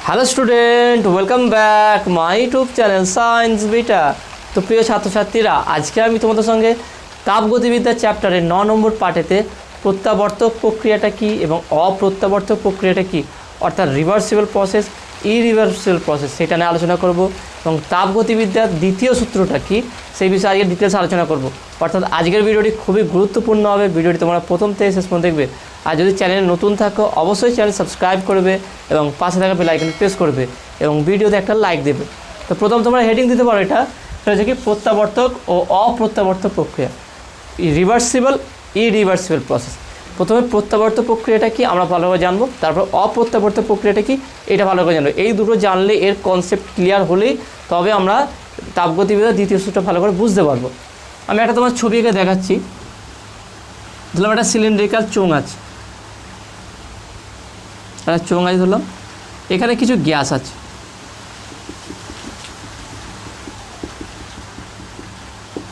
Hello student, welcome back my YouTube channel science beta. তো প্রিয় ছাত্রছাত্রীরা, আজকে আমি তোমাদের সঙ্গে তাপগতিবিদ্যা চ্যাপ্টারের 9 নম্বর পার্টেতে প্রত্যাবর্তক প্রক্রিয়াটা কী এবং অপ্রত্যাবর্তক প্রক্রিয়াটা কী, অর্থাৎ রিভার্সিবল প্রসেস, ইরিভার্সিবল প্রসেস, সেটা নিয়ে আলোচনা করব। এবং তাপগতিবিদ্যার দ্বিতীয় সূত্রটা কী সেই বিষয়ে আজকে ডিটেলস আলোচনা করব। অর্থাৎ আজকের ভিডিওটি খুবই গুরুত্বপূর্ণ হবে। ভিডিওটি তোমরা প্রথম থেকে শেষ পর্যন্ত দেখবে। আর যদি চ্যানেলে নতুন থাকো অবশ্যই চ্যানেল সাবস্ক্রাইব করবে এবং পাশে থাকা বেল আইকনে প্রেস করবে এবং ভিডিওতে একটা লাইক দেবে। তো প্রথম তোমরা হেডিং দিতে পারো, এটা হচ্ছে কি প্রত্যাবর্তক ও অপ্রত্যাবর্তক প্রক্রিয়া, রিভার্সিবল ইরিভার্সিবল প্রসেস। প্রথমে প্রত্যাবর্তক প্রক্রিয়াটা কি আমরা ভালোভাবে জানবো, তারপর অপ্রত্যাবর্তক প্রক্রিয়াটা কি এটা ভালো করে জানবো। এই দুটো জানলে, এর কনসেপ্ট ক্লিয়ার হলেই তবে আমরা তাপগতিবিদ্যার দ্বিতীয় সূত্রটা ভালো করে বুঝতে পারবো। আমি একটা তোমার ছবি এঁকে দেখাচ্ছি। ধরলাম একটা সিলিন্ড্রিক্যাল চোঙ আছে, একটা চোঙ আছে ধরলাম, এখানে কিছু গ্যাস আছে,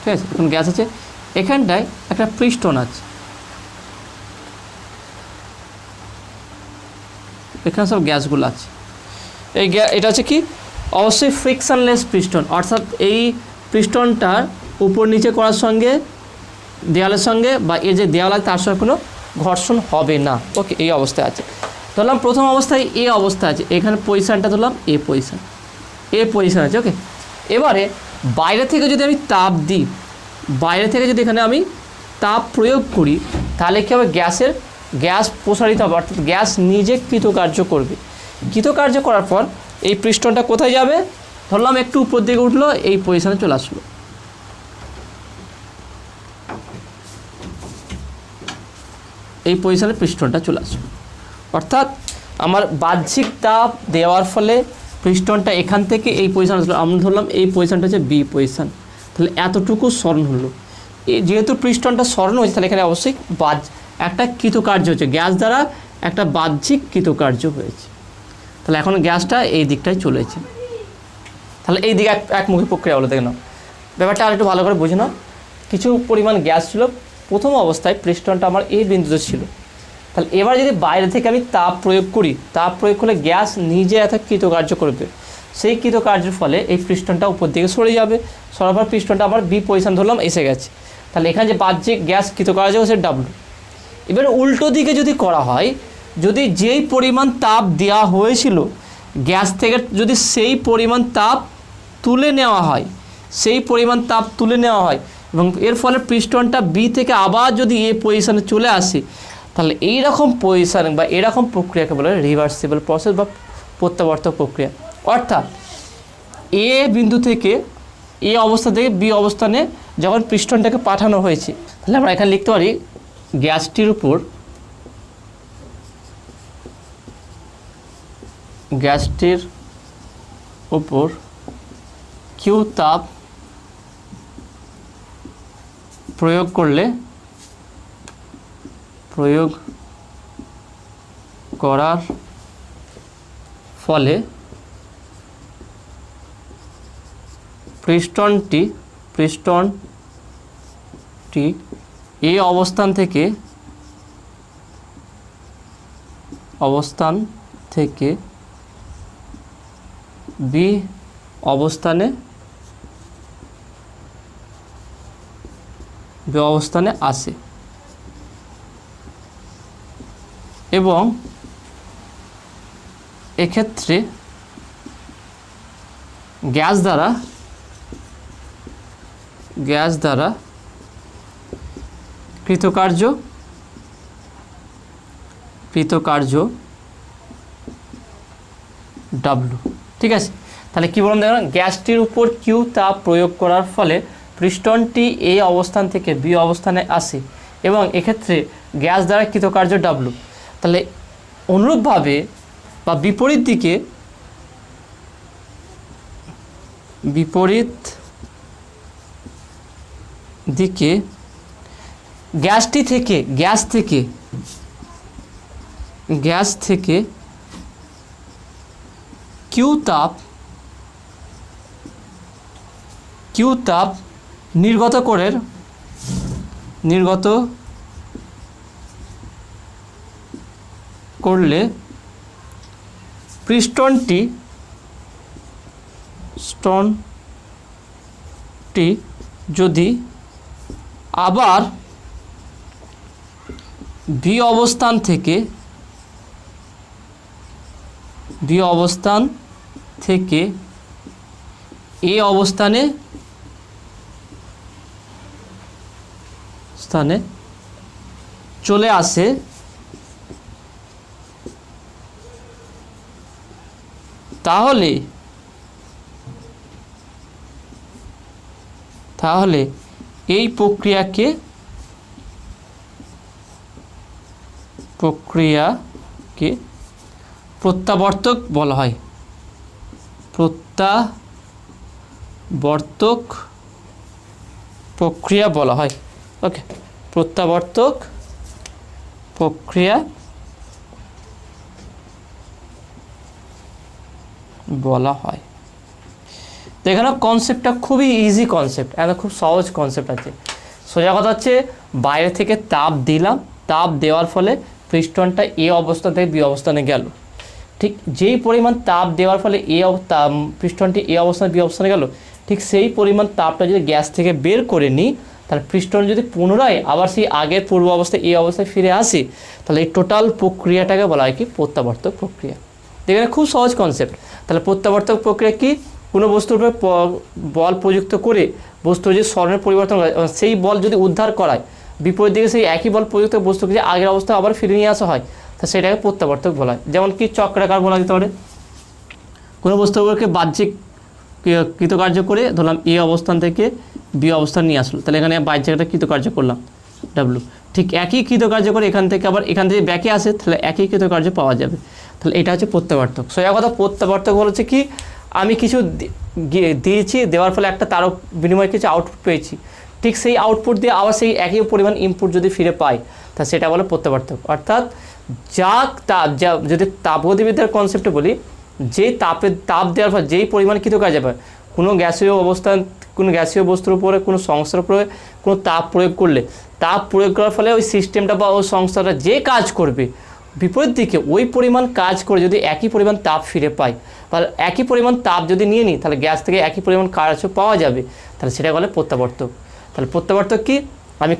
ঠিক আছে। এখন গ্যাস আছে, এখানটায় একটা পিস্টন আছে, এখানে সব গ্যাসগুলো আছে। এই এটা হচ্ছে কি অবশ্যই ফ্রিকশনলেস পিস্টন, অর্থাৎ এই পিস্টনটার উপর নিচে করার সঙ্গে দেওয়ালের সঙ্গে বা এই যে দেওয়াল আছে তার সঙ্গে কোনো ঘর্ষণ হবে না। ওকে, এই অবস্থায় আছে। ধরলাম প্রথম অবস্থায় এ অবস্থা আছে, এখানে পজিশানটা ধরলাম এ পজিশান আছে। ওকে, এবারে বাইরে থেকে যদি আমি তাপ দিই, বাইরে থেকে যদি এখানে আমি তাপ প্রয়োগ করি, তাহলে কী হবে, গ্যাস প্রসারিত হবে, অর্থাৎ গ্যাস নিজে কৃতকার্য করবে। কৃতকার্য করার পর এই পিস্টনটা কোথায় যাবে, ধরলাম একটু উপর দিকে উঠলো, এই পজিশানে চলে আসলো, এই পজিশানে পিস্টনটা চলে আসলো। অর্থাৎ আমার বাহ্যিক তাপ দেওয়ার ফলে পিস্টনটা এখান থেকে এই পজিশান আসলো। আমরা ধরলাম এই পজিশানটা হচ্ছে বি পজিশান, তাহলে এতটুকু স্মরণ হলো। যেহেতু পিস্টনটা স্মরণ হয়েছে, তাহলে এখানে অবশ্যই একটা কৃতকার্য হচ্ছে, গ্যাস দ্বারা একটা বাহ্যিক কৃতকার্য হয়েছে। তাহলে এখন গ্যাসটা এই দিকটায় চলেছে, তাহলে এই দিকে একমুখী প্রক্রিয়া হলো। দেখে নাও ব্যাপারটা আর একটু ভালো করে বুঝে নাও। কিছু পরিমাণ গ্যাস ছিল, প্রথম অবস্থায় পিস্টনটা আমার এই বিন্দুতে ছিল। তাহলে এবার যদি বাইরে থেকে আমি তাপ প্রয়োগ করি, তাপ প্রয়োগ করলে গ্যাস নিজে এত কৃতকার্য করবে। সেই কৃতকার্যের ফলে এই পিস্টনটা উপর দিকে সরে যাবে, সরার পর পিস্টনটা আবার বি পজিশন ধরলাম এসে গেছে। তাহলে এখানে যে বাহ্যিক গ্যাস কৃতকার্য হচ্ছে ডাব্লু। এবার উল্টো দিকে যদি করা হয়, যদি যেই পরিমাণ তাপ দেওয়া হয়েছিল গ্যাস থেকে যদি সেই পরিমাণ তাপ তুলে নেওয়া হয়, এবং এর ফলে পিস্টনটা বি থেকে আবার যদি এ পজিশনে চলে আসে, তাহলে এইরকম পজিশন বা এরকম প্রক্রিয়াকে বলে রিভার্সিবল প্রসেস বা প্রত্যাবর্তক প্রক্রিয়া। অর্থাৎ এ বিন্দু থেকে এ অবস্থা থেকে বি অবস্থানে যখন পিস্টনটাকে পাঠানো হয়েছে, তাহলে আমরা এখানে লিখতে পারি গ্যাসটির উপর কিউ তাপ প্রয়োগ করার ফলে পিস্টনটি এই অবস্থান থেকে বি অবস্থানে আসে এবং এক্ষেত্রে গ্যাস দ্বারা কৃতকার্য ডাব্লু। ঠিক আছে, তাহলে কী বললাম দেখুন, গ্যাসটির উপর কিউ তাপ প্রয়োগ করার ফলে পিস্টনটি এই অবস্থান থেকে বি অবস্থানে আসে এবং এক্ষেত্রে গ্যাস দ্বারা কৃতকার্য ডাব্লু। তাহলে অনুরূপভাবে বা বিপরীত দিকে গ্যাস থেকে কিউ তাপ নির্গত করলে পিস্টনটি যদি আবার বি অবস্থান থেকে এ অবস্থানে চলে আসে, তাহলে এই প্রক্রিয়াকে প্রত্যাবর্তক বলা হয়। প্রত্যাবর্তক প্রক্রিয়া বলা হয়। ওকে, প্রত্যাবর্তক প্রক্রিয়া বলা হয়। তো এখানে কনসেপ্টটা খুবই ইজি কনসেপ্ট, একটা খুব সহজ কনসেপ্ট আছে। সোজা কথা হচ্ছে বাইরে থেকে তাপ দিলাম, তাপ দেওয়ার ফলে পিস্টনটা এ অবস্থান থেকে বি অবস্থানে গেল। ঠিক যেই পরিমাণ তাপ দেওয়ার ফলে পিস্টনটি এ অবস্থানে বি অবস্থানে গেল, ঠিক সেই পরিমাণ তাপটা যদি গ্যাস থেকে বের করে নিই, তাহলে পিস্টন যদি পুনরায় আবার সেই আগের পূর্ব অবস্থায় এই অবস্থায় ফিরে আসে, তাহলে এই টোটাল প্রক্রিয়াটাকে বলা হয় কি প্রত্যাবর্তক প্রক্রিয়া। দেখেন খুব সহজ কনসেপ্ট। তাহলে প্রত্যাবর্তক প্রক্রিয়া কি? কোনো বস্তুর উপরে বল প্রযুক্ত করে বস্তুর যে স্বর্ণের পরিবর্তন হয়, সেই বল যদি উদ্ধার করায়, বিপরীত দিকে সেই একই বল প্রযুক্ত বস্তুকে যে আগের অবস্থায় আবার ফিরে নিয়ে আসা হয়, তা সেটাকে প্রত্যাবর্তক বলা হয়। যেমন কি চক্রাকার বলা যেতে পারে। কোনো বস্তুকে বাহ্যিক কৃতকার্য করে ধরলাম এ অবস্থান থেকে বি অবস্থান নিয়ে আসলো, তাহলে এখানে বাহ্যিক একটা কৃতকার্য করলাম ডাব্লু। ঠিক একই কৃতকার্য করে এখান থেকে ব্যাকে আসে, তাহলে একই কৃতকার্য পাওয়া যাবে। তাহলে এটা হচ্ছে প্রত্যাবর্তক। সোজা কথা প্রত্যাবর্তক বলছে কি, আমি কিছু দিয়েছি, দেওয়ার ফলে একটা তারও বিনিময়ে কিছু আউটপুট পেয়েছি, ঠিক সেই আউটপুট দিয়ে আবার সেই একই পরিমাণ ইনপুট যদি ফিরে পাই, তা সেটা বলে প্রত্যাবর্তক। অর্থাৎ যদি তাপগতিবিদ্যার কনসেপ্টে বলি, যে তাপ দেওয়ার ফলে যেই পরিমাণ কৃতকার্য পায়, কোনো গ্যাসীয় বস্তুর উপরে কোনো সংস্থার উপরে কোনো তাপ প্রয়োগ করলে, তাপ প্রয়োগ করার ফলে ওই সিস্টেমটা বা ওই সংস্থাটা যে কাজ করবে, বিপরীত দিকে ওই পরিমাণ কাজ করে যদি একই পরিমাণ তাপ ফিরে পাই, বা একই পরিমাণ তাপ যদি নিয়ে নিই, তাহলে গ্যাস থেকে একই পরিমাণ কাজ পাওয়া যাবে, তাহলে সেটা বলে প্রত্যাবর্তক। তাহলে প্রত্যাবর্তক কি? আমি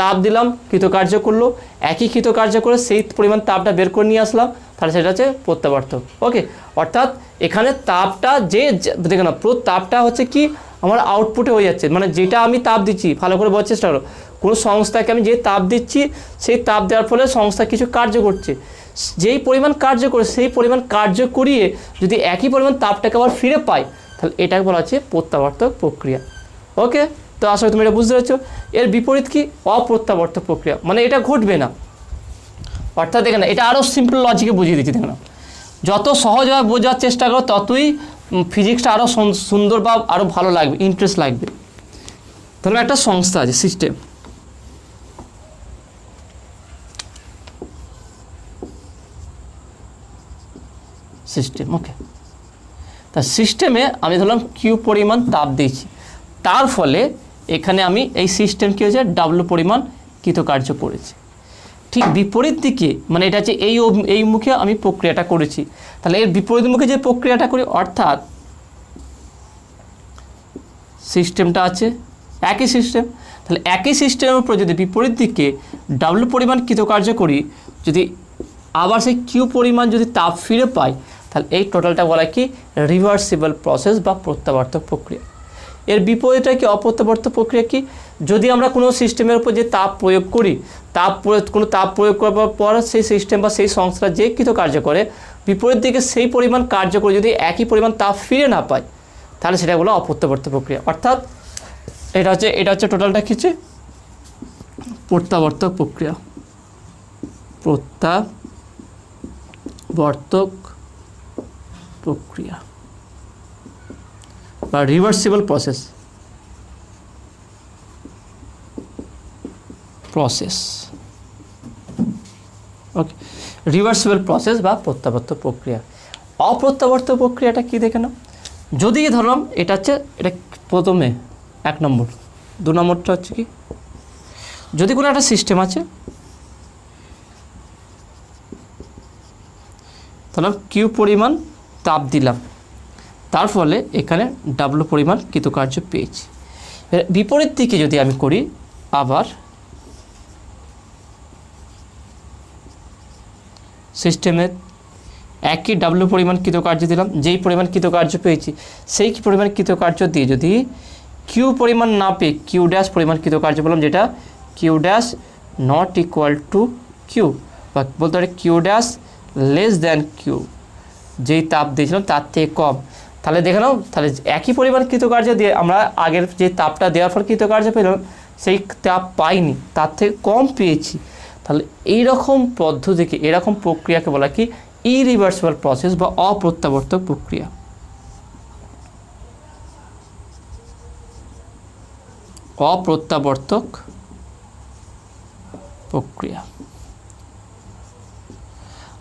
তাপ দিলাম, কৃতকার্য করলো, একই কৃতকার্য করে সেই পরিমাণ তাপটা বের করে নিয়ে আসলাম, তাহলে সেটা হচ্ছে প্রত্যাবর্তক। ওকে, অর্থাৎ এখানে তাপটা দেখে না, তাপটা হচ্ছে কি আমার আউটপুটে হয়ে যাচ্ছে, মানে যেটা আমি তাপ দিচ্ছি, ভালো করে বোঝার চেষ্টা করো, কোনো সংস্থাকে আমি যে তাপ দিচ্ছি, সেই তাপ দেওয়ার ফলে সংস্থা কিছু কার্য করছে, যেই পরিমাণ কার্য করে সেই পরিমাণ কার্য করিয়ে যদি একই পরিমাণ তাপটাকে আবার ফিরে পাই, তাহলে এটাকে বলা হচ্ছে প্রত্যাবর্তক প্রক্রিয়া। ওকে, তো আসলে তুমি এটা বুঝতে পারছো। এর বিপরীত কি? অপ্রত্যাবর্তক প্রক্রিয়া, মানে এটা ঘটবে না। অর্থাৎ দেখে না, এটা আরও সিম্পল লজিকে বুঝিয়ে দিচ্ছি। দেখে না, যত সহজভাবে বোঝার চেষ্টা করো, ততই ফিজিক্সটা আরও সুন্দর বা আরও ভালো লাগবে, ইন্টারেস্ট লাগবে। তাহলে একটা সংস্থা আছে, সিস্টেম। ওকে, তা সিস্টেমে আমি ধরলাম কিউ পরিমাণ তাপ দিয়েছি, তার ফলে এখানে আমি এই সিস্টেম কী হয়েছে, ডাব্লু পরিমাণ কৃতকার্য করেছি। ঠিক বিপরীত দিকে, মানে এটা হচ্ছে এই মুখে আমি প্রক্রিয়াটা করেছি, তাহলে এর বিপরীত মুখে যে প্রক্রিয়াটা করি, অর্থাৎ সিস্টেমটা আছে একই সিস্টেম, তাহলে একই সিস্টেমের উপর যদি বিপরীত দিকে ডাব্লু পরিমাণ কৃতকার্য করি, যদি আবার সেই কিউ পরিমাণ যদি তাপ ফিরে পাই, তাহলে এই টোটালটা বলা কি রিভার্সিবল প্রসেস বা প্রত্যাবর্তক প্রক্রিয়া। এর বিপরীতটা কি অপ্রত্যাবর্তক প্রক্রিয়া কি? যদি আমরা কোনো সিস্টেমের উপর যে তাপ প্রয়োগ করি, কোনো তাপ প্রয়োগ করার পর সেই সিস্টেম বা সেই সংস্থা যে কৃতকার্য করে, বিপরীত দিকে সেই পরিমাণ কার্য করে যদি একই পরিমাণ তাপ ফিরে না পায়, তাহলে সেটা হলো অপ্রত্যাবর্তক প্রক্রিয়া। অর্থাৎ এটা হচ্ছে টোটালটা কিছু প্রত্যাবর্তক প্রক্রিয়া, প্রত্যাবর্তক প্রক্রিয়া বা রিভার্সিবল প্রসেস। ওকে, রিভার্সিবল প্রসেস বা প্রত্যাবর্তক প্রক্রিয়া। অপ্রত্যাবর্তক প্রক্রিয়াটা কি দেখে নাও। যদি ধরলাম এটা প্রথমে 1 নম্বর, 2 নম্বরটা হচ্ছে কি, যদি কোনো একটা সিস্টেম আছে, তাহলে কিউ পরিমাণ তাপ দিলাম, তার ফলে এখানে ডাব্লু পরিমাণ কৃতকার্য পেয়েছি। বিপরীত দিকে যদি আমি করি, আবার সিস্টেমে একই ডাব্লু পরিমাণ কৃতকার্য দিলাম, যেই পরিমাণ কৃতকার্য পেয়েছি সেই পরিমাণ কৃতকার্য দিয়ে যদি কিউ পরিমাণ না পেয়ে কিউ ড্যাশ পরিমাণ কৃতকার্য বললাম, যেটা Q dash not equal to Q, বা বলতে পারি Q dash less than Q, যেই তাপ দিয়েছিলাম তার থেকে কম, তাহলে দেখে নাও, তাহলে একই পরিমাণ কৃতকার্য দিয়ে আমরা আগের যে তাপটা দেওয়ার পর কৃতকার্য পেলাম সেই তাপ পাইনি, তার থেকে কম পেয়েছি। তাহলে এইরকম পদ্ধতিকে, এরকম প্রক্রিয়াকে বলা কি ইরিভার্সিবল প্রসেস বা অপ্রত্যাবর্তক প্রক্রিয়া। অপ্রত্যাবর্তক প্রক্রিয়া।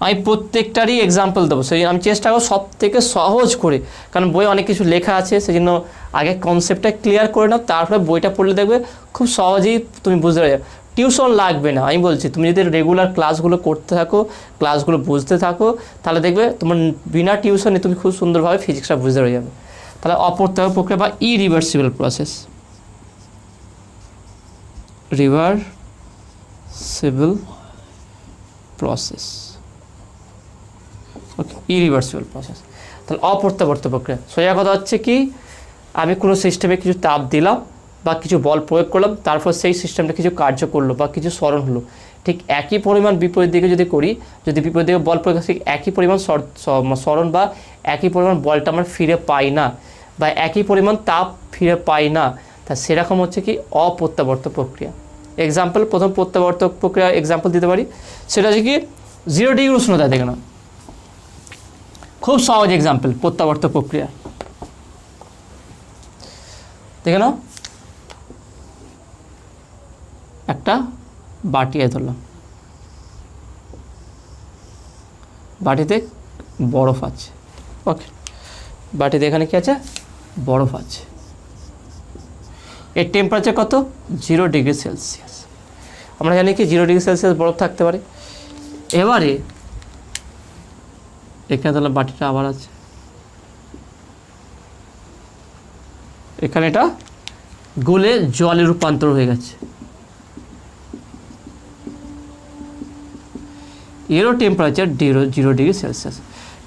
আমি প্রত্যেকটারই এক্সাম্পল দেবো, সেই আমি চেষ্টা করব সব থেকে সহজ করে, কারণ বই অনেক কিছু লেখা আছে, সেই জন্য আগে কনসেপ্টটা ক্লিয়ার করে নাও, তারপরে বইটা পড়লে দেখবে খুব সহজেই তুমি বুঝতে পারবে। টিউশন লাগবে না, আমি বলছি তুমি যদি রেগুলার ক্লাসগুলো করতে থাকো, ক্লাসগুলো বুঝতে থাকো, তাহলে দেখবে তোমার বিনা টিউশনে তুমি খুব সুন্দরভাবে ফিজিক্সটা বুঝতে পেরে যাবে। তাহলে অপ্রত্যাবর্তক প্রক্রিয়া বা ইরিভার্সিবল প্রসেস, রিভার্সিবল প্রসেস, ওকে, ইরিভার্সিবল প্রসেস। তাহলে অপ্রত্যাবর্তক প্রক্রিয়া সোজা কথা হচ্ছে কি, আমি কোনো সিস্টেমে কিছু তাপ দিলাম বা কিছু বল প্রয়োগ করলাম, তারপর সেই সিস্টেমটা কিছু কার্য করলো বা কিছু সরণ হলো, ঠিক একই পরিমাণ বিপরীত দিকে যদি করি, যদি বিপরীত দিকে বল প্রয়োগ ঠিক একই পরিমাণ সরণ বা একই পরিমাণ বলটা আমরা ফিরে পাই না, বা একই পরিমাণ তাপ ফিরে পাই না, তা সেরকম হচ্ছে কি অপ্রত্যাবর্তক প্রক্রিয়া। এক্সাম্পল, প্রথম প্রত্যাবর্তক প্রক্রিয়া এক্সাম্পল দিতে পারি, সেটা হচ্ছে কি 0 ডিগ্রি উষ্ণতা। দেখে না, খুব সহজ এক্সাম্পল প্রত্যাবর্তক প্রক্রিয়া। দেখে নাও, একটা বাটি ধরলাম, বাটিতে বরফ আছে, ওকে, বাটিতে এখানে কি আছে, বরফ আছে, এর টেম্পারেচার কত, 0 ডিগ্রি সেলসিয়াস। আমরা জানি কি 0 ডিগ্রি সেলসিয়াস বরফ থাকতে পারে। এবারে এখানে তাহলে বাটিটা আবার আছে, এখানে এটা গলে জলে রূপান্তর হয়ে গেছে, এরও টেম্পারেচার 0 ডিগ্রি সেলসিয়াস,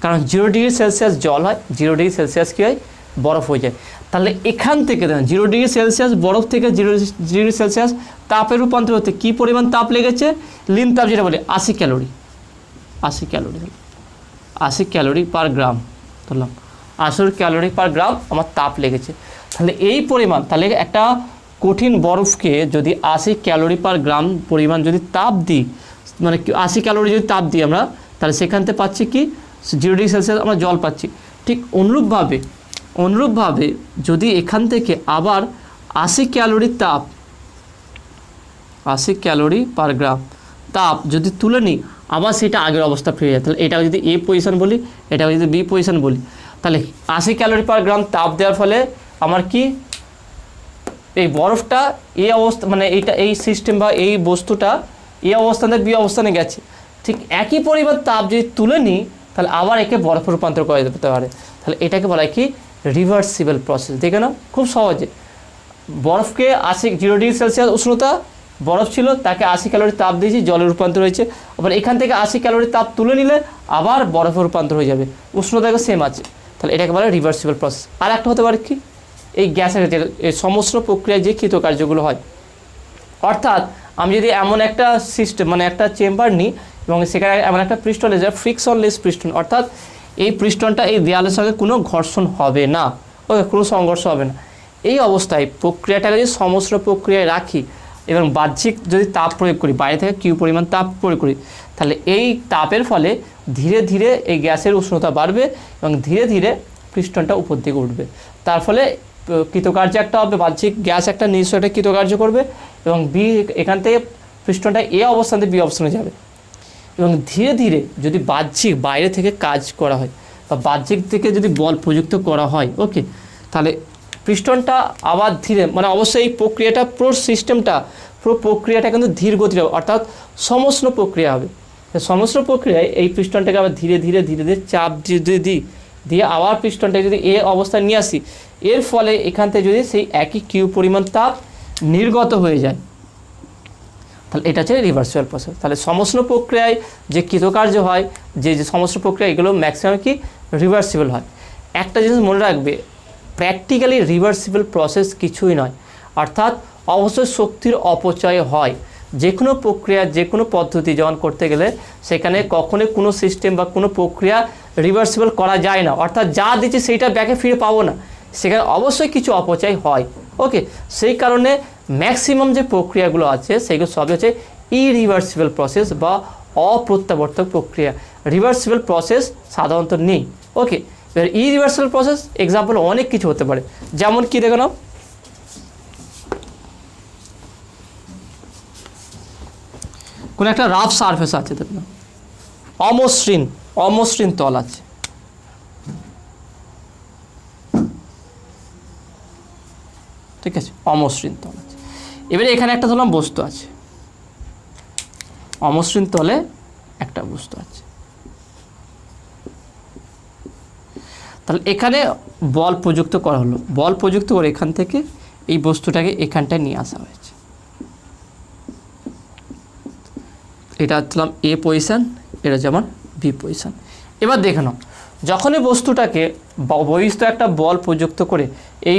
কারণ 0 ডিগ্রি সেলসিয়াস জল হয়, 0 ডিগ্রি সেলসিয়াস কী হয়, বরফ হয়ে যায়। তাহলে এখান থেকে দেখেন 0 ডিগ্রি সেলসিয়াস বরফ থেকে 0 ডিগ্রি সেলসিয়াস তাপের রূপান্তর হতে কী পরিমাণ তাপ লেগেছে, লিন তাপ যেটা বলে 80 ক্যালোরি, 80 ক্যালোরি, 80 ক্যালোরি পার গ্রাম ধরলাম, 80 ক্যালোরি পার গ্রাম আমার তাপ লেগেছে। তাহলে এই পরিমাণ, তাহলে একটা কঠিন বরফকে যদি 80 ক্যালোরি পার গ্রাম পরিমাণ যদি তাপ দিই, মানে 80 ক্যালোরি যদি তাপ দিই আমরা, তাহলে সেখান থেকে পাচ্ছি কি 0 ডিগ্রি সেলসিয়াস আমরা জল পাচ্ছি। ঠিক অনুরূপভাবে যদি এখান থেকে আবার 80 ক্যালোরি তাপ, 80 ক্যালোরি পার গ্রাম তাপ যদি তুলে নিই, আবার সেটা আগের অবস্থা ফিরে যায়। তাহলে এটাকে যদি এ পজিশন বলি, এটাকে যদি বি পজিশন বলি, তাহলে 80 ক্যালোরি পার গ্রাম তাপ দেওয়ার ফলে আমার কি এই বরফটা এই অবস্থা, মানে এইটা এই সিস্টেম বা এই বস্তুটা এই অবস্থান থেকে বি অবস্থানে গেছে, ঠিক একই পরিমাণ তাপ যদি তুলে নিই, তাহলে আবার একে বরফে রূপান্তর করা যেতে পারে। তাহলে এটাকে বলা হয় কি রিভার্সিবল প্রসেস। দেখে নাও খুব সহজে, বরফকে 0 ডিগ্রি সেলসিয়াস উষ্ণতা বরফ ছিল, তাকে 80 ক্যালোরি তাপ দিয়েছি, জলে রূপান্তর হয়েছে, আবার এখান থেকে 80 ক্যালোরি তাপ তুলে নিলে আবার বরফে রূপান্তর হয়ে যাবে, উষ্ণতাকে সেম আছে। তাহলে এটাকে বলা হয় রিভার্সিবল প্রসেস। আর একটা হতে পারে কি এই গ্যাসের এই সমস্ত প্রক্রিয়ায় যে কৃতকার্যগুলো হয়, অর্থাৎ আমি যদি এমন একটা সিস্টেম, মানে একটা চেম্বার নিই এবং সেখানে এমন একটা পিস্টন লেজার, ফ্রিকশনলেস পিস্টন, অর্থাৎ এই পিস্টনটা এই দেয়ালের সঙ্গে কোনো ঘর্ষণ হবে না, ওকে, কোনো সংঘর্ষ হবে না। এই অবস্থায় প্রক্রিয়াটাকে যদি সমস্ত প্রক্রিয়ায় রাখি এবং বাহ্যিক যদি তাপ প্রয়োগ করি, বাইরে থেকে কিউ পরিমাণ তাপ প্রয়োগ করি, তাহলে এই তাপের ফলে ধীরে ধীরে এই গ্যাসের উষ্ণতা বাড়বে এবং ধীরে ধীরে পিস্টনটা উপর দিকে উঠবে। তার ফলে কৃতকার্য একটা হবে, বাহ্যিক গ্যাস একটা নিজস্ব একটা কৃতকার্য করবে এবং বি এখান থেকে পিস্টনটা এ অবস্থান থেকে বি অবস্থানে যাবে। এবং ধীরে ধীরে যদি বাহ্যিক বাইরে থেকে কাজ করা হয় বা বাহ্যিক থেকে যদি বল প্রযুক্ত করা হয়, ওকে, তাহলে পিস্টনটা আবার ধীরে, মানে অবশ্যই এই প্রক্রিয়াটা পুরো সিস্টেমটা, পুরো প্রক্রিয়াটা কিন্তু ধীর গতির হবে, অর্থাৎ সমস্ত প্রক্রিয়া হবে। সমস্ত প্রক্রিয়ায় এই পিস্টনটাকে আবার ধীরে ধীরে ধীরে ধীরে চাপ যদি দিই, দিয়ে আবার পিস্টনটাকে যদি এ অবস্থায় নিয়ে আসি, এর ফলে এখান থেকে যদি সেই একই কিউ পরিমাণ তাপ নির্গত হয়ে যায়, তাহলে এটা হচ্ছে রিভার্সিবল প্রসেস। তাহলে সমস্ত প্রক্রিয়ায় যে কৃতকার্য হয়, যে সমস্ত প্রক্রিয়া, এগুলো ম্যাক্সিমাম কি রিভার্সিবল হয়। একটা জিনিস মনে রাখবে, প্র্যাকটিক্যালি রিভার্সিবল প্রসেস কিছুই নয়, অর্থাৎ অবশ্যই শক্তির অপচয় হয়। যে কোনো প্রক্রিয়া, যে কোনো পদ্ধতি যখন করতে গেলে সেখানে কখনোই কোনো সিস্টেম বা কোনো প্রক্রিয়া রিভার্সিবল করা যায় না, অর্থাৎ যা দিচ্ছি সেইটা ব্যাকে ফিরে পাবো না, সেখানে অবশ্যই কিছু অপচয় হয়। ওকে, সেই কারণে ম্যাক্সিমাম যে প্রক্রিয়াগুলো আছে সেগুলো সবই হচ্ছে ইরিভার্সিবল প্রসেস বা অপ্রত্যাবর্তক প্রক্রিয়া। রিভার্সিবল প্রসেস সাধারণত নেই। ওকে, এবার ইরিভার্সিবল প্রসেস এক্সাম্পল অনেক কিছু হতে পারে, যেমন কি দেখো না, কোনো একটা রাফ সারফেস আছে, দেখুন অমসৃণ তল আছে, ঠিক আছে, অমসৃণ তল আছে। এবারে এখানে একটা ধরলাম বস্তু আছে, অমসৃণ তলে একটা বস্তু আছে, তাহলে এখানে বল প্রযুক্ত করা হলো, বল প্রযুক্ত করে এখান থেকে এই বস্তুটাকে এখানটায় নিয়ে আসা হয়েছে। এটা দিলাম এ পজিশান, এটা যেমন বি পজিশান। এবার দেখে নাও, যখনই বস্তুটাকে বহিস্থ একটা বল প্রযুক্ত করে এই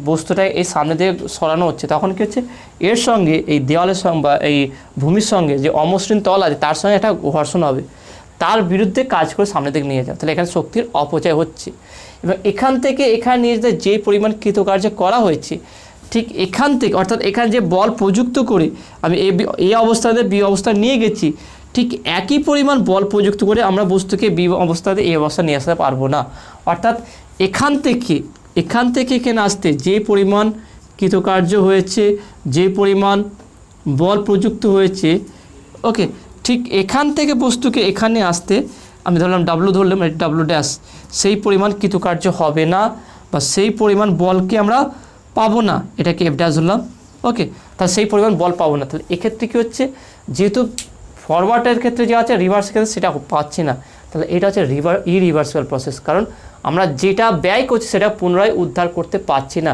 বস্তুটাকে এই সামনে দিয়ে সরানো হচ্ছে, তখন কী হচ্ছে, এর সঙ্গে এই দেওয়ালের সঙ্গে বা এই ভূমির সঙ্গে যে অমসৃণ তল আছে তার সঙ্গে একটা ঘর্ষণ হবে, তার বিরুদ্ধে কাজ করে সামনে দিকে নিয়ে যাও, তাহলে এখানে শক্তির অপচয় হচ্ছে। এবং এখান থেকে এখানে নিয়ে যেতে যে পরিমাণ কৃতকার্য করা হয়েছে, ঠিক এখান থেকে, অর্থাৎ এখানে যে বল প্রযুক্ত করে আমি এ অবস্থাতে বি অবস্থা নিয়ে গেছি, ঠিক একই পরিমাণ বল প্রযুক্ত করে আমরা বস্তুকে বি অবস্থাতে এই অবস্থা নিয়ে আসতে পারবো না। অর্থাৎ এখান থেকে এখানে আসতে যে পরিমাণ কৃতকার্য হয়েছে, যে পরিমাণ বল প্রযুক্ত হয়েছে, ওকে, ঠিক এখান থেকে বস্তুকে এখানে আসতে আমি ধরলাম ডাব্লু, ধরলাম ডাব্লু ড্যাশ, সেই পরিমাণ কৃতকার্য হবে না বা সেই পরিমাণ বলকে আমরা পাবো না, এটাকে এফ ড্যাশ ধরলাম। ওকে, তাহলে সেই পরিমাণ বল পাবো না। তাহলে এক্ষেত্রে কী হচ্ছে, যেহেতু ফরওয়ার্ডের ক্ষেত্রে যে আছে, রিভার্সের ক্ষেত্রে সেটা পাচ্ছি না, তাহলে এটা হচ্ছে ইরিভার্সিবল প্রসেস। কারণ আমরা যেটা ব্যয় করছি সেটা পুনরায় উদ্ধার করতে পারছি না।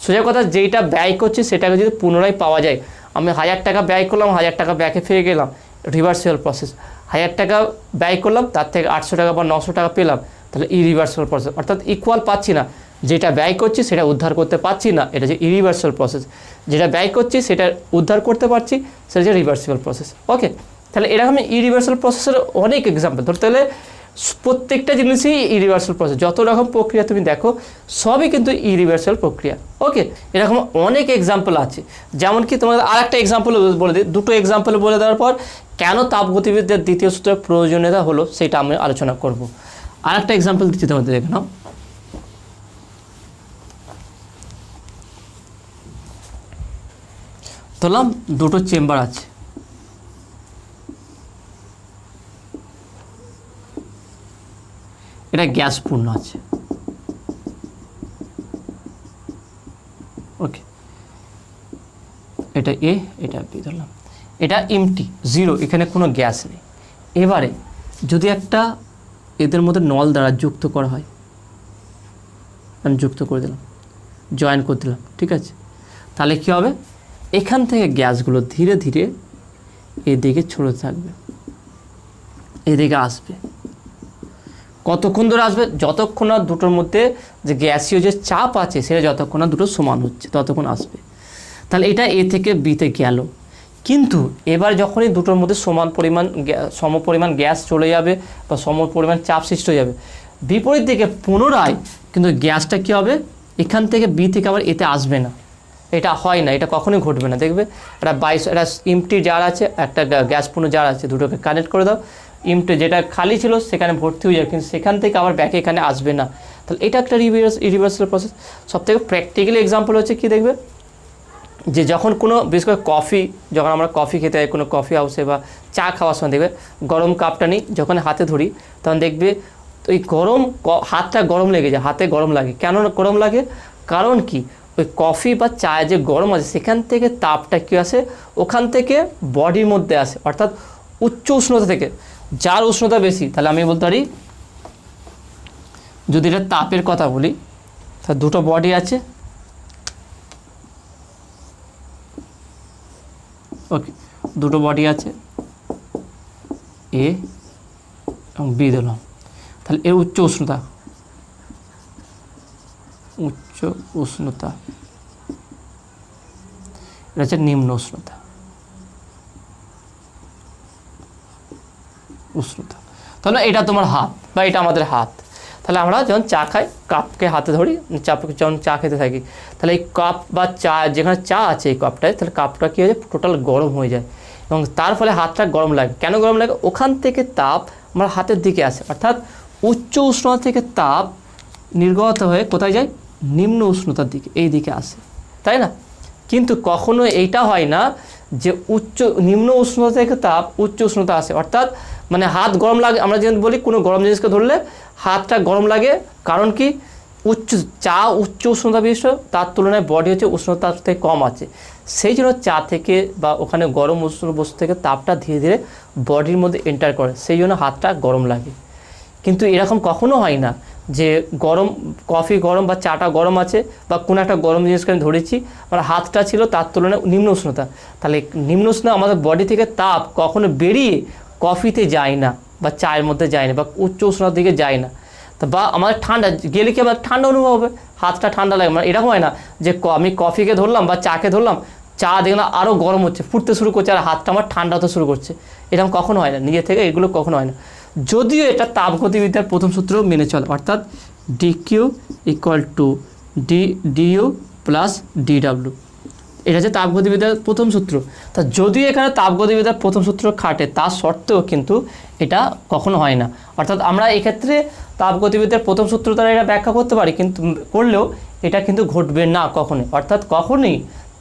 সোজা কথা, যেটা ব্যয় করছি সেটাকে যদি পুনরায় পাওয়া যায়, আমি 1000 টাকা ব্যয় করলাম, 1000 টাকা ব্যাকে ফিরে গেলাম, রিভার্সিবল প্রসেস। 1000 টাকা ব্যয় করলাম, তার থেকে 800 টাকা বা 900 টাকা পেলাম, তাহলে ইরিভার্সিবল প্রসেস, অর্থাৎ ইকুয়াল পাচ্ছি না। যেটা ব্যয় করছি সেটা উদ্ধার করতে পারছি না, এটা হচ্ছে ইরিভার্সিবল প্রসেস। যেটা ব্যয় করছি সেটা উদ্ধার করতে পারছি, সেটা হচ্ছে রিভার্সিবল প্রসেস। ওকে, তাহলে এরকম ইরিভার্সিবল প্রসেসের অনেক এক্সাম্পল ধরতে হলে প্রত্যেকটা জিনিসই ইরিভার্সিবল প্রসেস, যত রকম প্রক্রিয়া তুমি দেখো সবই কিন্তু ইরিভার্সিবল প্রক্রিয়া। ওকে, এরকম অনেক এক্সাম্পল আছে। যেমন কি তোমাদের আর একটা এক্সাম্পল বলে দিই, দুটো এক্সাম্পল বলে দেওয়ার পর কেন তাপগতিবিদ্যার দ্বিতীয় সূত্রের প্রয়োজনীয়তা হলো সেটা আমি আলোচনা করব। আর একটা এক্সাম্পল দিচ্ছি তোমাদের, দেখে নাও। ধরলাম দুটো চেম্বার আছে, এটা গ্যাস পূর্ণ আছে। ওকে, এটা এ, এটা বি ধরলাম, এটা এমটি, জিরো, এখানে কোনো গ্যাস নেই। এবারে যদি একটা এদের মধ্যে নল দ্বারা যুক্ত করা হয়, আমি যুক্ত করে দিলাম, জয়েন করে দিলাম, ঠিক আছে, তাহলে কী হবে, এখান থেকে গ্যাসগুলো ধীরে ধীরে এদিকে ছড়তে থাকবে, এদিকে আসবে। কতক্ষণ ধরে আসবে, যতক্ষণ না দুটোর মধ্যে যে গ্যাসীয় যে চাপ আছে সেটা যতক্ষণ না দুটো সমান হচ্ছে ততক্ষণ আসবে। তাহলে এটা এ থেকে বিতে গেল, কিন্তু এবার যখনই দুটোর মধ্যে সম পরিমাণ গ্যাস চলে যাবে বা সম পরিমাণ চাপ সৃষ্টি হয়ে যাবে, বিপরীত দিকে পুনরায় কিন্তু গ্যাসটা কী হবে, এখান থেকে বি থেকে আবার এতে আসবে না। এটা হয় না, এটা কখনোই ঘটবে না। দেখবে এটা এটা এমটি জার আছে, একটা গ্যাসপূর্ণ জার আছে, দুটোকে কানেক্ট করে দাও, এমটি যেটা খালি ছিল সেখানে ভর্তি হয়ে যাবে, কিন্তু সেখান থেকে আবার ব্যাকে এখানে আসবে না। তাহলে এটা একটা ইরিভার্সিবল প্রসেস। সবথেকে প্র্যাকটিক্যালি এক্সাম্পল হচ্ছে কি, দেখবে যে যখন কোনো বিশেষ করে কফি, যখন আমরা কফি খেতে যাই কোনো কফি হাউসে বা চা খাওয়ার সময়, দেখবে গরম কাপটা নিই যখন হাতে ধরি, তখন দেখবে ওই হাতটা গরম লেগে যায়, হাতে গরম লাগে। কেন গরম লাগে? কারণ কি, ওই কফি বা চায়ে যে গরম আছে সেখান থেকে তাপটা কী আসে, ওখান থেকে বডির মধ্যে আসে, অর্থাৎ উচ্চ উষ্ণতা থেকে যার উষ্ণতা বেশি, তাহলে আমি বলতে পারি, যদি এটা তাপের কথা বলি, তাহলে দুটো বডি আছে, ওকে, দুটো বডি আছে এ এবং বি দিলাম, তাহলে এর উচ্চ উষ্ণতা, এটা হচ্ছে নিম্ন উষ্ণতা, তাহলে এটা তোমার হাত বা এটা আমাদের হাত। তাহলে আমরা যখন চা খাই, কাপকে হাতে ধরি, যখন চা খেতে থাকি, তাহলে এই কাপ বা চা, যেখানে চা আছে এই কাপটায়, তাহলে কাপটা কী হয়ে যায়, টোটাল গরম হয়ে যায় এবং তার ফলে হাতটা গরম লাগে। কেন গরম লাগে? ওখান থেকে তাপ আমার হাতের দিকে আসে, অর্থাৎ উচ্চ উষ্ণতা থেকে তাপ নির্গত হয়ে কোথায় যায়, নিম্ন উষ্ণতার দিকে, এই দিকে আসে, তাই না? কিন্তু কখনো এইটা হয় না যে নিম্ন উষ্ণতা থেকে তাপ উচ্চ উষ্ণতা আসে, অর্থাৎ মানে হাত গরম লাগে। আমরা যেমন বলি কোনো গরম জিনিসকে ধরলে হাতটা গরম লাগে, কারণ কি, চা উচ্চ উষ্ণতা বিশিষ্ট, তার তুলনায় বডি হচ্ছে উষ্ণতার থেকে কম আছে, সেই জন্য চা থেকে বা ওখানে গরম উষ্ণ বস্তু থেকে তাপটা ধীরে ধীরে বডির মধ্যে এন্টার করে, সেই জন্য হাতটা গরম লাগে। কিন্তু এরকম কখনো হয় না যে কফি গরম বা চাটা গরম আছে বা কোনো একটা গরম জিনিসকে আমি ধরেছি, আমার হাতটা ছিল তার তুলনায় নিম্ন উষ্ণতা, তাহলে নিম্ন উষ্ণতা আমাদের বডি থেকে তাপ কখনো বেরিয়ে কফিতে যায় না বা চায়ের মধ্যে যায় না বা উচ্চ উষ্ণতার দিকে যায় না। তা বা আমাদের ঠান্ডা গেলে কি আমার ঠান্ডা অনুভব হবে, হাতটা ঠান্ডা লাগে, মানে এরকম হয় না যে আমি কফিকে ধরলাম বা চাকে ধরলাম, চা দেখলাম আরও গরম হচ্ছে, ফুটতে শুরু করছে, আর হাতটা আমার ঠান্ডা হতে শুরু করছে, এরকম কখনো হয় না, নিজে থেকে এগুলো কখনো হয় না। যদিও এটা তাপগতিবিদ্যার প্রথম সূত্র মেনে চলে, অর্থাৎ DQ equal to DU plus DW, এটা হচ্ছে তাপগতিবিদ্যার প্রথম সূত্র। তা যদিও এখানে তাপগতিবিদ্যার প্রথম সূত্র খাটে, তা সত্ত্বেও কিন্তু এটা কখনো হয় না, অর্থাৎ আমরা এক্ষেত্রে তাপগতিবিদ্যার প্রথম সূত্র দ্বারা এটা ব্যাখ্যা করতে পারি, কিন্তু করলেও এটা কিন্তু ঘটবে না কখনোই, অর্থাৎ কখনোই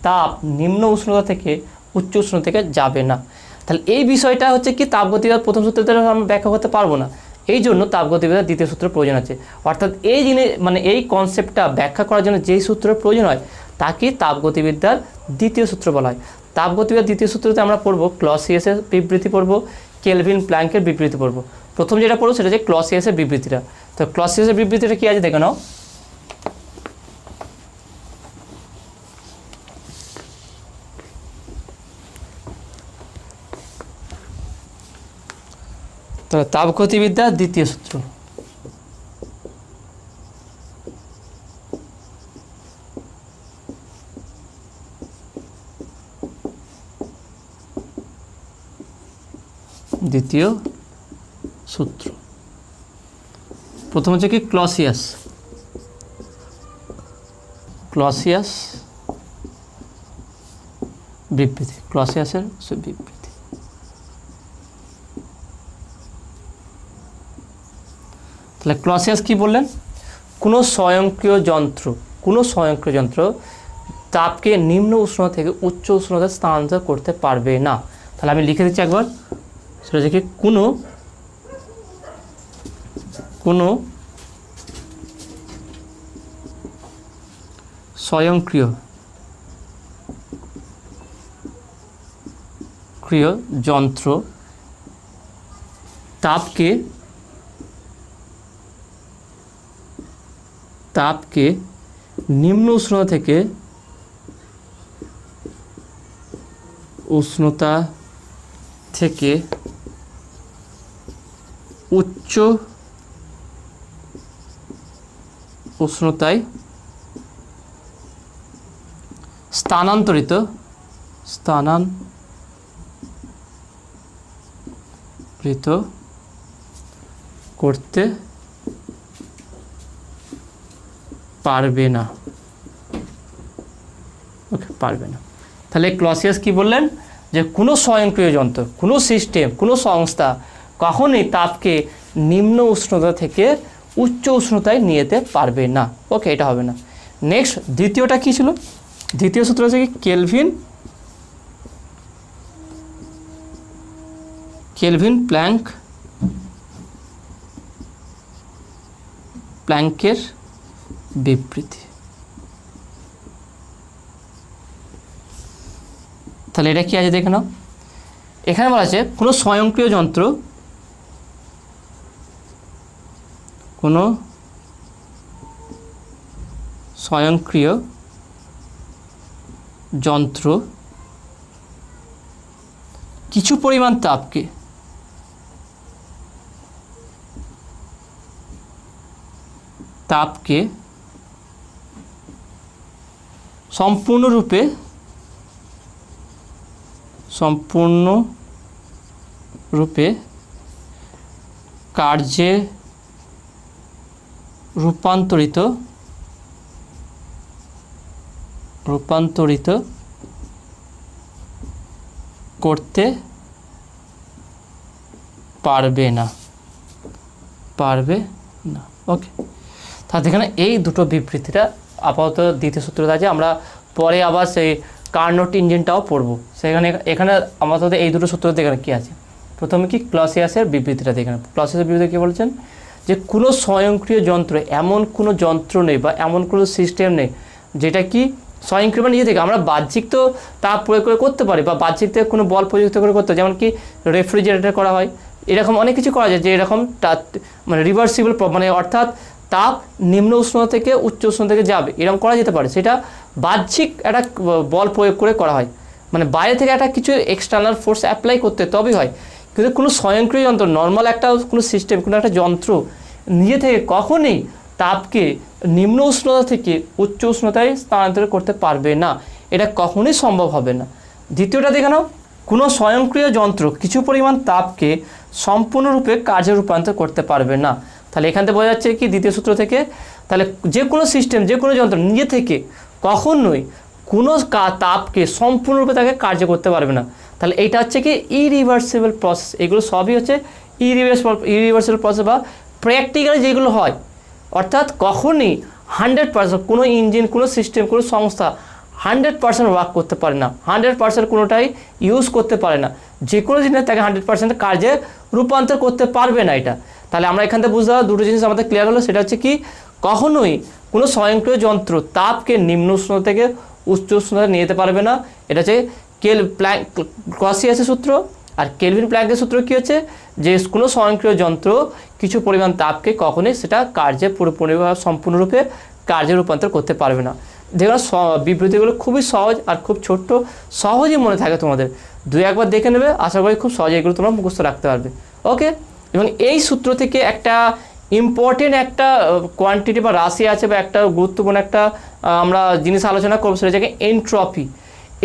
তাপ নিম্ন উষ্ণতা থেকে উচ্চ উষ্ণতা থেকে যাবে না। তাহলে এই বিষয়টা হচ্ছে কি, তাপগতিবিদ্যার প্রথম সূত্র দ্বারা আমরা ব্যাখ্যা করতে পারবো না, এই জন্য তাপগতিবিদ্যার দ্বিতীয় সূত্রের প্রয়োজন আছে। অর্থাৎ এই জিনিস মানে এই কনসেপ্টটা ব্যাখ্যা করার জন্য যেই সূত্রের প্রয়োজন হয় তাকে তাপগতিবিদ্যার দ্বিতীয় সূত্র বলা হয়। তাপগতিবিদ্যার দ্বিতীয় সূত্রতে আমরা পড়বো ক্লসিয়াসের বিবৃতি, পড়বো কেলভিন প্ল্যাঙ্কের বিবৃতি পড়বো। প্রথম যেটা পড়বো সেটা হচ্ছে ক্লসিয়াসের বিবৃতিটা। তো ক্লসিয়াসের বিবৃতিটা কী আছে দেখে নাও। তাহলে তাপগতিবিদ্যার দ্বিতীয় সূত্র, দ্বিতীয় সূত্র প্রথম হচ্ছে কি ক্লসিয়াস বিবৃতি, ক্লসিয়াসের বিবৃতি। তাহলে ক্লসিয়াস কি বললেন, কোনো স্বয়ংক্রিয় যন্ত্র তাপকে নিম্ন উষ্ণতা থেকে উচ্চ উষ্ণতায় স্থানান্তর করতে পারবে না। তাহলে আমি লিখে দিচ্ছি একবার, সেটা হচ্ছে কি কোনো স্বয়ংক্রিয় যন্ত্র তাপকে নিম্ন উষ্ণতা থেকে উচ্চ উষ্ণতায় স্থানান্তরিত করতে পারবে না। ওকে, পারবে না। তাহলে ক্লসিয়াস কি বললেন, যে কোনো স্বয়ংক্রিয় যন্ত্র, কোনো সিস্টেম, কোনো সংস্থা কখনোই তাপকে নিম্ন উষ্ণতা থেকে উচ্চ উষ্ণতায় নিয়ে যেতে পারবে না। ওকে, এটা হবে না। নেক্সট দ্বিতীয়টা কী ছিল, দ্বিতীয় সূত্র হচ্ছে কি কেলভিন প্ল্যাঙ্কের বিবৃতি। তাহলে এটা কি আছে দেখে নাও। এখানে বলা আছে কোনো স্বয়ংক্রিয় যন্ত্র কোনো স্বয়ংক্রিয় যন্ত্র কিছু পরিমাণ তাপকে সম্পূর্ণরূপে কার্যে রূপান্তরিত করতে পারবে না। ওকে, তাহলে এখানে এই দুটো বিবৃতিটা আপাতত দ্বিতীয় সূত্রটা আছে, আমরা পরে আবার সেই কার্নোট ইঞ্জিনটাও পড়বো। এখানে আপাতত এই দুটো সূত্র এখানে কী আছে, প্রথমে কি ক্লসিয়াসের বিবৃতিটা দেখেন। ক্লসিয়াসের বিবৃতি কী বলছেন, যে কোনো স্বয়ংক্রিয় যন্ত্র, এমন কোনো যন্ত্র নেই বা এমন কোনো সিস্টেম নেই যেটা কি স্বয়ংক্রিয় নিজে থেকে, আমরা বাহ্যিক তো তাপ প্রয়োগ করে করতে পারি বা বাহ্যিক থেকে কোনো বল প্রযুক্ত করে করতে, যেমন কি রেফ্রিজারেটর করা হয়, এরকম অনেক কিছু করা যায় যে এরকম মানে রিভার্সিবল, মানে অর্থাৎ তাপ নিম্ন উষ্ণতা থেকে উচ্চ উষ্ণতা থেকে যাবে, এরকম করা যেতে পারে। সেটা বাহ্যিক একটা বল প্রয়োগ করে করা হয়, মানে বাইরে থেকে একটা কিছু এক্সটার্নাল ফোর্স অ্যাপ্লাই করতে তবেই হয়। কিন্তু কোনো স্বয়ংক্রিয় যন্ত্র, নর্মাল একটা কোনো সিস্টেম, কোনো একটা যন্ত্র নিজে থেকে কখনোই তাপকে নিম্ন উষ্ণতা থেকে উচ্চ উষ্ণতায় স্থানান্তর করতে পারবে না, এটা কখনোই সম্ভব হবে না। দ্বিতীয়টা দেখে নাও, কোনো স্বয়ংক্রিয় যন্ত্র কিছু পরিমাণ তাপকে সম্পূর্ণরূপে কার্যে রূপান্তর করতে পারবে না। তাহলে এখান থেকে বোঝা যাচ্ছে কি দ্বিতীয় সূত্র থেকে, তাহলে যে কোনো সিস্টেম, যে কোনো যন্ত্র নিজে থেকে কখনোই কোনো তাপকে সম্পূর্ণরূপে তাকে কার্য করতে পারবে না। তাহলে এইটা হচ্ছে কি ইরিভার্সিবল প্রসেস, এগুলো সবই হচ্ছে ইরিভার্সিবল প্রসেস বা প্র্যাকটিক্যালি যেগুলো হয়, অর্থাৎ কখনই 100% কোনো ইঞ্জিন, কোনো সিস্টেম, কোনো সংস্থা 100% ওয়ার্ক করতে পারে না, 100% কোনোটাই ইউজ করতে পারে না, যে কোনো জিনিস তাকে 100% কার্যে রূপান্তর করতে পারবে না এটা। তাহলে আমরা এখান থেকে বুঝতে পারলাম দুটো জিনিস আমাদের ক্লিয়ার হলো, সেটা হচ্ছে কি কখনোই কোনো স্বয়ংক্রিয় যন্ত্র তাপকে নিম্ন উষ্ণতা থেকে উচ্চ উষ্ণতা নিয়ে যেতে পারবে না। এটা হচ্ছে ক্লসিয়াসের সূত্র। আর কেলভিন প্ল্যাঙ্কের সূত্র কী হচ্ছে, যে কোনো স্বয়ংক্রিয় যন্ত্র কিছু পরিমাণ তাপকে কখনোই সেটা কার্যে পুরোপুরিভাবে সম্পূর্ণরূপে কার্যে রূপান্তর করতে পারবে না। যেগুলো বিবৃতিগুলো খুবই সহজ আর খুব ছোট্ট, সহজেই মনে থাকে তোমাদের, দুই একবার দেখে নেবে, আশা করি খুব সহজে এগুলো তোমরা মুখস্থ রাখতে পারবে। ওকে, এবং এই সূত্র থেকে একটা ইম্পর্টেন্ট একটা কোয়ান্টিটি বা রাশি আছে, বা একটা গুরুত্বপূর্ণ একটা আমরা জিনিস আলোচনা করবো, সেটা হচ্ছে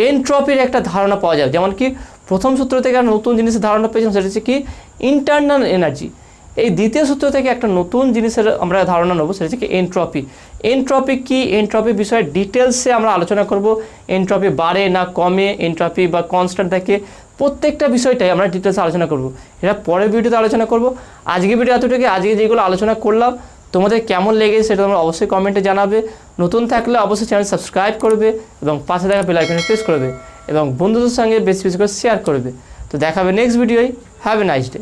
এনট্রপির একটা ধারণা পাওয়া যায়। যেমন কি প্রথম সূত্র থেকে একটা নতুন জিনিসের ধারণা পেয়েছিলাম, সেটা হচ্ছে কি ইন্টারনাল এনার্জি। এই দ্বিতীয় সূত্র থেকে একটা নতুন জিনিসের আমরা ধারণা নেবো, সেটা হচ্ছে কি এনট্রপি কি, এনট্রপি বিষয়ে ডিটেলসে আমরা আলোচনা করব। এনট্রপি বাড়ে না কমে, এনট্রপি বা কনস্ট্যান্ট থাকে, প্রত্যেকটা বিষয়টাই আমরা ডিটেলসে আলোচনা করব। এটা পরের ভিডিওতে আলোচনা করব। আজকে ভিডিও এতটুকু, আজকে যেগুলো আলোচনা করলাম তোমাদের কেমন লেগেছে সেটা তোমরা অবশ্যই কমেন্টে জানাবে। নতুন থাকলে অবশ্যই চ্যানেল সাবস্ক্রাইব করবে এবং পাশে থাকা বেল আইকনে প্রেস করবে এবং বন্ধুদের সঙ্গে বেশি বেশি করে শেয়ার করবে। তো দেখাবে নেক্সট ভিডিওয়। Have a nice day.